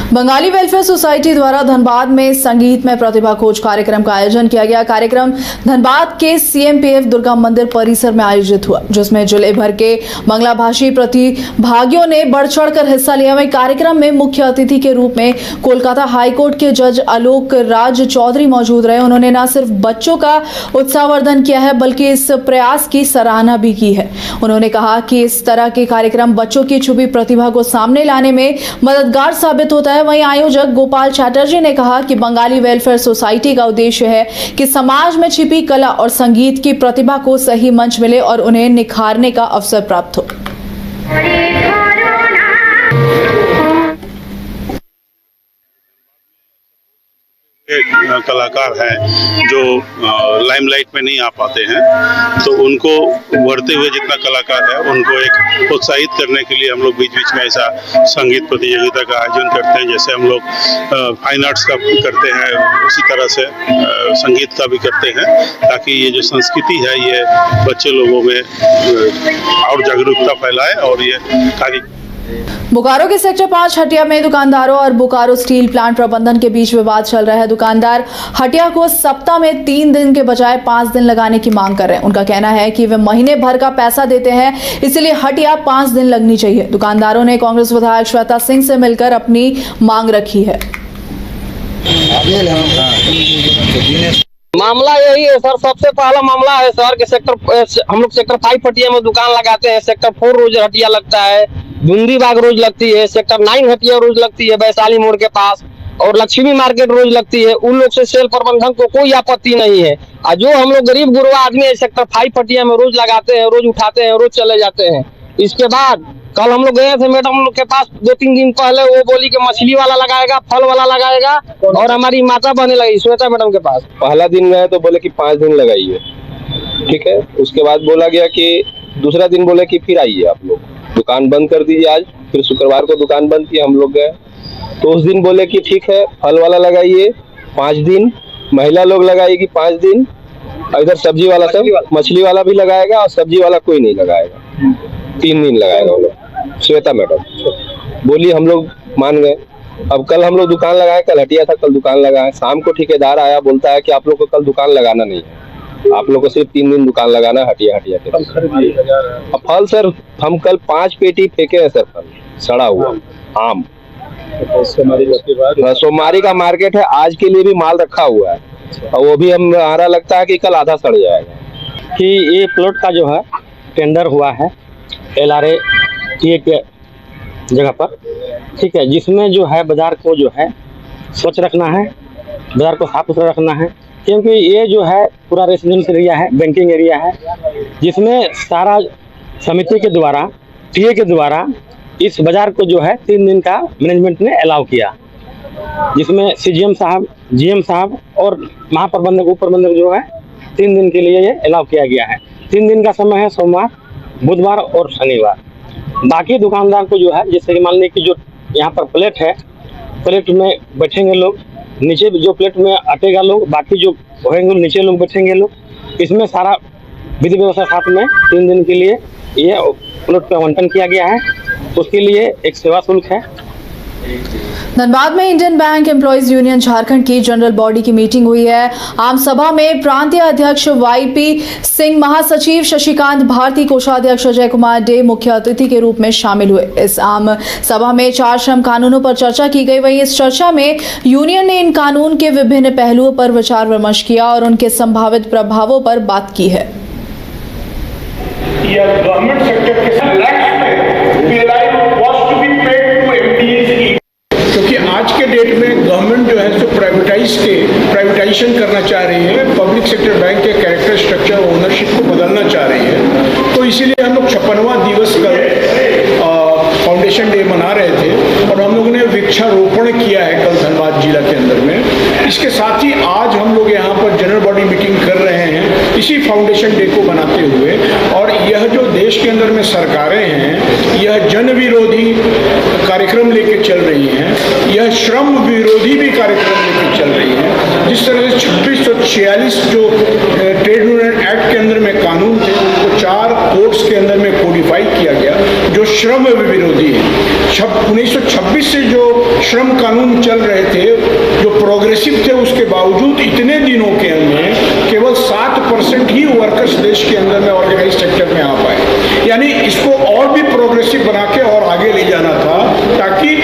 Bengali welfare society द्वारा धनबाद में संगीत में प्रतिभा खोज कार्यक्रम का आयोजन किया गया। कार्यक्रम धनबाद के सीएमपीएफ दुर्गा मंदिर परिसर में आयोजित हुआ, जिसमें जिले भर के बांग्ला भाषी प्रतिभागियों ने बढ़ चढ़कर हिस्सा लिया। वहीं कार्यक्रम में मुख्य अतिथि के रूप में कोलकाता हाईकोर्ट के जज आलोक राज चौधरी मौजूद रहे। उन्होंने न सिर्फ बच्चों का उत्साहवर्धन किया है, बल्कि इस प्रयास की सराहना भी की है। उन्होंने कहा कि इस तरह के कार्यक्रम बच्चों की छुपी प्रतिभा को सामने लाने में मददगार साबित होता है। वहीं आयोजक गोपाल चैटर्जी ने कहा कि बंगाली वेलफेयर सोसाइटी का उद्देश्य है कि समाज में छिपी कला और संगीत की प्रतिभा को सही मंच मिले और उन्हें निखारने का अवसर प्राप्त हो। कलाकार हैं जो लाइमलाइट में नहीं आ पाते हैं, तो उनको बढ़ते हुए जितना कलाकार है उनको एक प्रोत्साहित करने के लिए हम लोग बीच बीच में ऐसा संगीत प्रतियोगिता का आयोजन करते हैं। जैसे हम लोग फाइन आर्ट्स का करते हैं, उसी तरह से संगीत का भी करते हैं, ताकि ये जो संस्कृति है ये बच्चे लोगों में और जागरूकता फैलाए और ये कार्य। बोकारो के सेक्टर 5 हटिया में दुकानदारों और बोकारो स्टील प्लांट प्रबंधन के बीच विवाद चल रहा है। दुकानदार हटिया को सप्ताह में 3 दिन के बजाय 5 दिन लगाने की मांग कर रहे हैं। उनका कहना है कि वे महीने भर का पैसा देते हैं, इसलिए हटिया 5 दिन लगनी चाहिए। दुकानदारों ने कांग्रेस विधायक श्वेता सिंह से मिलकर अपनी मांग रखी है। मामला यही है सर, सबसे पहला मामला है सर के हम लोग सेक्टर 5 हटिया में दुकान लगाते हैं। सेक्टर 4 रोज हटिया लगता है, बूंदी बाग रोज लगती है, सेक्टर 9 हटिया रोज लगती है वैशाली मोड़ के पास, और लक्ष्मी मार्केट रोज लगती है। उन लोग से सेल प्रबंधन को कोई आपत्ति नहीं है। और जो हम लोग गरीब गुरबा आदमी है सेक्टर 5 हटिया में रोज लगाते हैं, रोज उठाते हैं, रोज चले जाते हैं। इसके बाद कल हम लोग गए थे मैडम लोग के पास 2-3 दिन पहले, वो बोली कि मछली वाला लगाएगा, फल वाला लगाएगा, और हमारी माता बने लगी श्वेता मैडम के पास। पहला दिन गए तो बोले कि 5 दिन लगाइए, ठीक है। उसके बाद बोला गया कि दूसरा दिन बोले कि फिर आइए आप लोग, दुकान बंद कर दीजिए आज। फिर शुक्रवार को दुकान बंद की, हम लोग गए तो उस दिन बोले कि ठीक है फल वाला लगाइए 5 दिन, महिला लोग लगाएगी 5 दिन, इधर सब्जी वाला सब मछली वाला भी लगाएगा और सब्जी वाला कोई नहीं लगाएगा, 3 दिन लगाएगा वो लोग। श्वेता मैडम बोली, हम लोग मान गए। अब कल हम लोग दुकान लगाए, कल हटिया था, कल दुकान लगाए। शाम को ठेकेदार आया, बोलता है कि आप लोग को कल दुकान लगाना नहीं है, आप लोग को सिर्फ 3 दिन दुकान लगाना है हटिया के। अब फल सर हम कल 5 पेटी फेंके हैं सर, फल सड़ा हुआ आम। सोमवारी का मार्केट है, आज के लिए भी माल रखा हुआ है, और वो भी हमारा लगता है कि कल आधा सड़ जाएगा। कि ये प्लॉट का जो है टेंडर हुआ है LRA के जगह पर, ठीक है, जिसमें जो है बाजार को जो है स्वच्छ रखना है, बाजार को साफ सुथरा रखना है, क्योंकि ये जो है पूरा रेसिडेंशियल एरिया है, बैंकिंग एरिया है, जिसमें सारा समिति के द्वारा टीए के द्वारा इस बाजार को जो है 3 दिन का मैनेजमेंट ने अलाउ किया, जिसमें CGM साहब, GM साहब और महाप्रबंधक उप प्रबंधक जो है 3 दिन के लिए ये अलाउ किया गया है। 3 दिन का समय है, सोमवार, बुधवार और शनिवार। बाकी दुकानदार को जो है, जैसे कि मान लीजिए कि जो यहाँ पर प्लेट है, प्लेट में बैठेंगे लोग, नीचे जो प्लेट में अटेगा लोग, बाकी जो होंगे नीचे लोग बैठेंगे लोग। इसमें सारा विधि व्यवस्था साथ में 3 दिन के लिए ये प्लॉट का आवंटन किया गया है। उसके लिए एक सेवा शुल्क है। धनबाद में Indian bank employees union Jharkhand की जनरल बॉडी की मीटिंग हुई है। आम सभा में प्रांतीय अध्यक्ष YP सिंह, महासचिव शशिकांत भारती, कोषाध्यक्ष अजय कुमार डे मुख्य अतिथि के रूप में शामिल हुए। इस आम सभा में 4 श्रम कानूनों पर चर्चा की गई। वहीं इस चर्चा में यूनियन ने इन कानून के विभिन्न पहलुओं पर विचार विमर्श किया और उनके संभावित प्रभावों पर बात की है। गवर्नमेंट सेक्टर के क्योंकि आज के डेट में गवर्नमेंट जो है सो प्राइवेटाइजेशन करना चाह रही है, पब्लिक सेक्टर बैंक के कैरेक्टर स्ट्रक्चर ओनरशिप को बदलना चाह रही है। तो इसीलिए हम लोग 56वां दिवस कल फाउंडेशन डे मना रहे थे, और हम लोगों ने वृक्षारोपण किया है कल धनबाद जिला के अंदर में। इसके साथ ही आज हम लोग यहाँ पर जनरल बॉडी मीटिंग कर रहे हैं इसी फाउंडेशन डे को बनाते हुए। और यह जो देश के अंदर में सरकारें हैं, यह जन विरोधी कार्यक्रम लेके चल रही हैं, यह श्रम विरोधी भी कार्यक्रम लेके चल रही हैं। जिस तरह से 2646 जो ट्रेड यूनियन एक्ट के अंदर में कानून थे, उनको 4 कोर्ट्स के अंदर में कोडिफाई किया गया, जो श्रम विरोधी है। 1926 से जो श्रम कानून चल रहे थे, जो प्रोग्रेसिव थे, उसके बावजूद इतने दिनों के अंदर केवल 7% ही वर्कर्स देश के अंदर में ऑर्गेनाइज सेक्टर में आ पाए। यानी इसको और भी प्रोग्रेसिव बना के और आगे ले जाना था, ताकि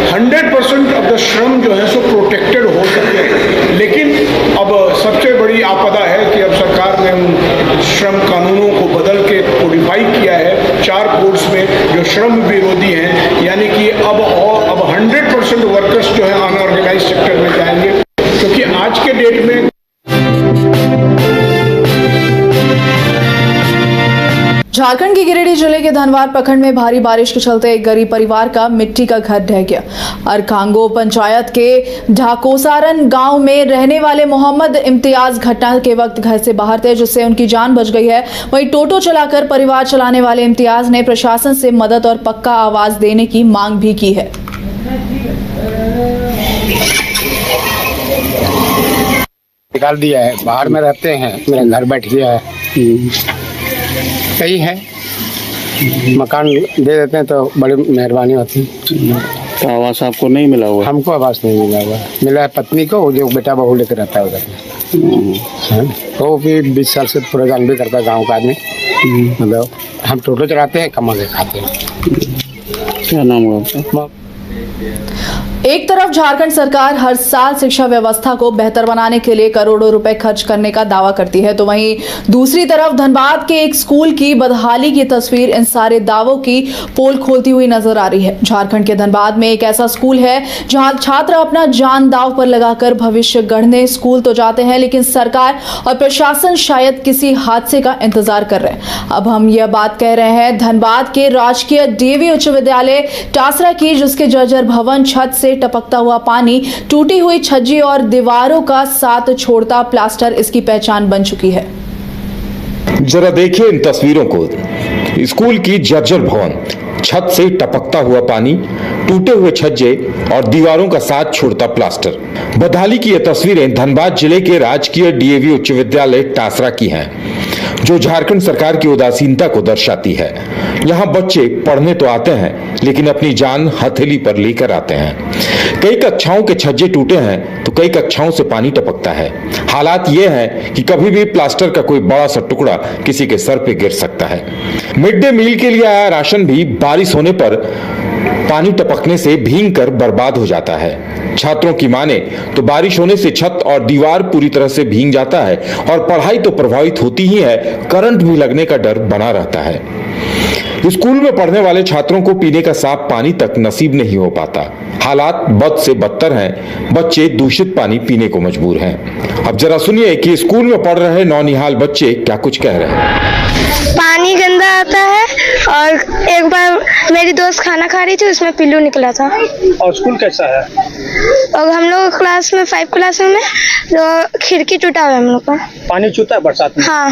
100% ऑफ द श्रम जो है सो प्रोटेक्टेड हो सके। लेकिन अब सबसे बड़ी आपदा है कि अब सरकार ने उन श्रम कानूनों को बदल के कोडिफाई किया है 4 कोड्स में जो श्रम विरोधी हैं। यानी कि अब 100% वर्कर्स जो है अनऑर्गेनाइज सेक्टर में जाएंगे, क्योंकि आज के डेट में झारखंड के गिरिडीह जिले के धनवार प्रखंड में भारी बारिश के चलते एक गरीब परिवार का मिट्टी का घर ढह गया। अरखांगो पंचायत के ढाकोसारन गांव में रहने वाले मोहम्मद इम्तियाज घटना के वक्त घर से बाहर थे, जिससे उनकी जान बच गई है। वहीं टोटो चलाकर परिवार चलाने वाले इम्तियाज ने प्रशासन से मदद और पक्का आवास देने की मांग भी की है। निकाल दिया है, बाहर में रहते हैं, मेरा घर बैठ गया है। सही है, मकान दे देते हैं तो बड़ी मेहरबानी होती। तो आवास आपको नहीं मिला हुआ? हमको आवास नहीं मिला हुआ, मिला है पत्नी को, जो बेटा बहू लेकर रहता है उधर में। वो भी 20 साल से पूरा जान भी करता है गाँव का आदमी। मतलब हम टोटो चलाते हैं, कमा के खाते हैं। क्या नाम है आपका? एक तरफ झारखंड सरकार हर साल शिक्षा व्यवस्था को बेहतर बनाने के लिए करोड़ों रुपए खर्च करने का दावा करती है, तो वहीं दूसरी तरफ धनबाद के एक स्कूल की बदहाली की तस्वीर इन सारे दावों की पोल खोलती हुई नजर आ रही है। झारखंड के धनबाद में एक ऐसा स्कूल है जहां छात्र अपना जान दांव पर लगाकर भविष्य गढ़ने स्कूल तो जाते हैं, लेकिन सरकार और प्रशासन शायद किसी हादसे का इंतजार कर रहे हैं। अब हम यह बात कह रहे हैं धनबाद के राजकीय डीएवी उच्च विद्यालय टासरा की, जिसके जर्जर भवन, छत से टपकता हुआ पानी, टूटी हुई छज्जी और दीवारों का साथ छोड़ता प्लास्टर इसकी पहचान बन चुकी है। जरा देखिए इन तस्वीरों को। स्कूल की जर्जर भवन, छत से टपकता हुआ पानी, टूटे हुए छज्जे और दीवारों का साथ छोड़ता प्लास्टर। बदहाली की ये तस्वीरें धनबाद जिले के राजकीय डीएवी उच्च विद्यालय टासरा की हैं, जो झारखंड सरकार की उदासीनता को दर्शाती है। यहाँ बच्चे पढ़ने तो आते हैं, लेकिन अपनी जान हथेली पर लेकर आते हैं। कई कक्षाओं के छज्जे टूटे हैं तो कई कक्षाओं से पानी टपकता है। हालात ये हैं कि कभी भी प्लास्टर का कोई बड़ा सा टुकड़ा किसी के सर पे गिर सकता है। मिड डे मील के लिए आया राशन भी बारिश होने पर पानी टपकने से भीग कर बर्बाद हो जाता है। छात्रों की माने तो बारिश होने से छत और दीवार पूरी तरह से भीग जाता है और पढ़ाई तो प्रभावित होती ही है, करंट भी लगने का डर बना रहता है। स्कूल में पढ़ने वाले छात्रों को पीने का साफ पानी तक नसीब नहीं हो पाता। हालात बद से बदतर हैं, बच्चे दूषित पानी पीने को मजबूर हैं। अब जरा सुनिए कि स्कूल में पढ़ रहे नौनिहाल बच्चे क्या कुछ कह रहे हैं। पानी गंदा आता है और एक बार मेरी दोस्त खाना खा रही थी, उसमें पिल्लू निकला था। और स्कूल कैसा है? और हम लोग क्लास में 5 क्लास में तो खिड़की टूटा हुआ है हम लोग का। पानी चूता है बरसात में? हाँ।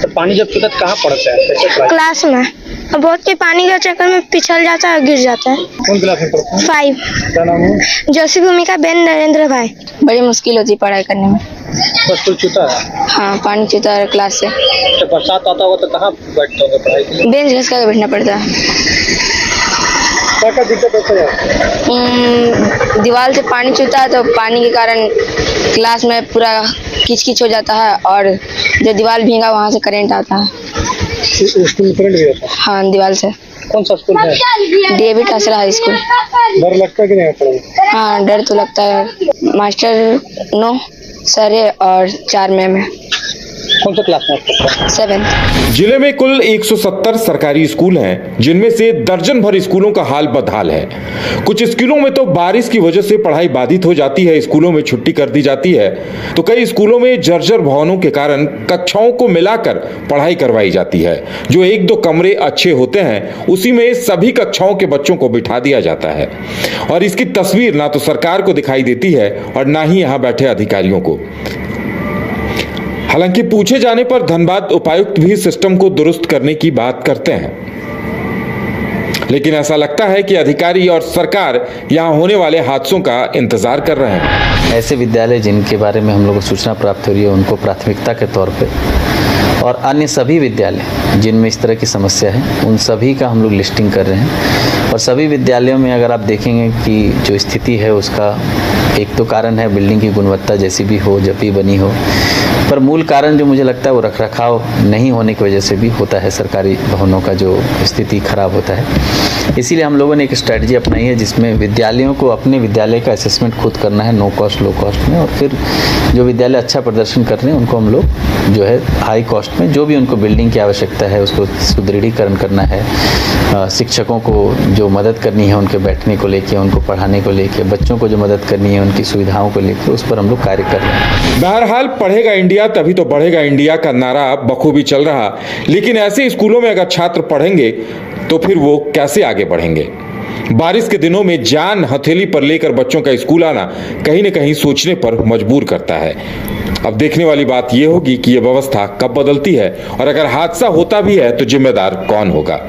तो पानी जब चूता कहाँ पड़ता है? कैसे क्लास में। और बहुत के पानी के चक्कर में पिछल जाता है और गिर जाता है। कौन क्लास में पढ़ते हैं? 5। क्या नाम है? जोशी भूमिका बेन नरेंद्र भाई। बड़ी मुश्किल होती है पढ़ाई करने में। बस स्कूल चूता है? हाँ, पानी चूता है क्लास से। तो बरसात आता होगा तो कहाँ बैठते होंगे पढ़ाई के लिए? बेंच घिस कर बैठना पड़ता है। क्या दिक्कत होता है? दीवार से पानी चूता है तो पानी के कारण क्लास में पूरा किच किच हो जाता है और जो दीवार भीगा वहाँ से करंट आता है। स्कूल में करंट भी आता है? हाँ, दीवार से। कौन सा स्कूल है? DAV Tasra high school. डर लगता है कि नहीं पढ़ाई? हाँ, डर तो लगता है। मास्टर 9 सर है और 4 मैम है। कौन सा क्लास में? 7th। जिले में कुल 170 सरकारी स्कूल हैं, जिनमें से दर्जन भर स्कूलों का हाल बदहाल है। कुछ स्कूलों में तो बारिश की वजह से पढ़ाई बाधित हो जाती है, स्कूलों में छुट्टी कर दी जाती है, तो कई स्कूलों में जर्जर भवनों के कारण कक्षाओं को मिलाकर पढ़ाई करवाई जाती है। जो 1-2 कमरे अच्छे होते हैं, उसी में सभी कक्षाओं के बच्चों को बिठा दिया जाता है, और इसकी तस्वीर ना तो सरकार को दिखाई देती है और ना ही यहाँ बैठे अधिकारियों को। हालांकि पूछे जाने पर धनबाद उपायुक्त भी सिस्टम को दुरुस्त करने की बात करते हैं, लेकिन ऐसा लगता है कि अधिकारी और सरकार यहां होने वाले हादसों का इंतजार कर रहे हैं। ऐसे विद्यालय जिनके बारे में हम लोग को सूचना प्राप्त हो रही है, उनको प्राथमिकता के तौर पे और अन्य सभी विद्यालय जिनमें इस तरह की समस्या है उन सभी का हम लोग लिस्टिंग कर रहे हैं। और सभी विद्यालयों में अगर आप देखेंगे कि जो स्थिति है उसका एक तो कारण है बिल्डिंग की गुणवत्ता जैसी भी हो, जब भी बनी हो, पर मूल कारण जो मुझे लगता है वो रखरखाव नहीं होने की वजह से भी होता है। सरकारी भवनों का जो स्थिति खराब होता है, इसीलिए हम लोगों ने एक स्ट्रेटजी अपनाई है जिसमें विद्यालयों को अपने विद्यालय का असेसमेंट खुद करना है, नो कॉस्ट लो कॉस्ट में, और फिर जो विद्यालय अच्छा प्रदर्शन कर रहे हैं उनको हम लोग जो है हाई कॉस्ट में जो भी उनको बिल्डिंग की आवश्यकता है उसको सुदृढ़ीकरण करना है। शिक्षकों को जो मदद करनी है उनके बैठने को लेके, उनको पढ़ाने को लेके, बच्चों को जो मदद करनी है उनकी सुविधाओं को लेकर, उस पर हम लोग कार्य कर रहे हैं। बहरहाल पढ़ेगा इंडिया तभी तो बढ़ेगा इंडिया का नारा बखूबी चल रहा, लेकिन ऐसे स्कूलों में अगर छात्र पढ़ेंगे तो फिर वो कैसे आगे बढ़ेंगे? बारिश के दिनों में जान हथेली पर लेकर बच्चों का स्कूल आना कहीं न कहीं सोचने पर मजबूर करता है। अब देखने वाली बात यह होगी कि यह व्यवस्था कब बदलती है और अगर हादसा होता भी है तो जिम्मेदार कौन होगा।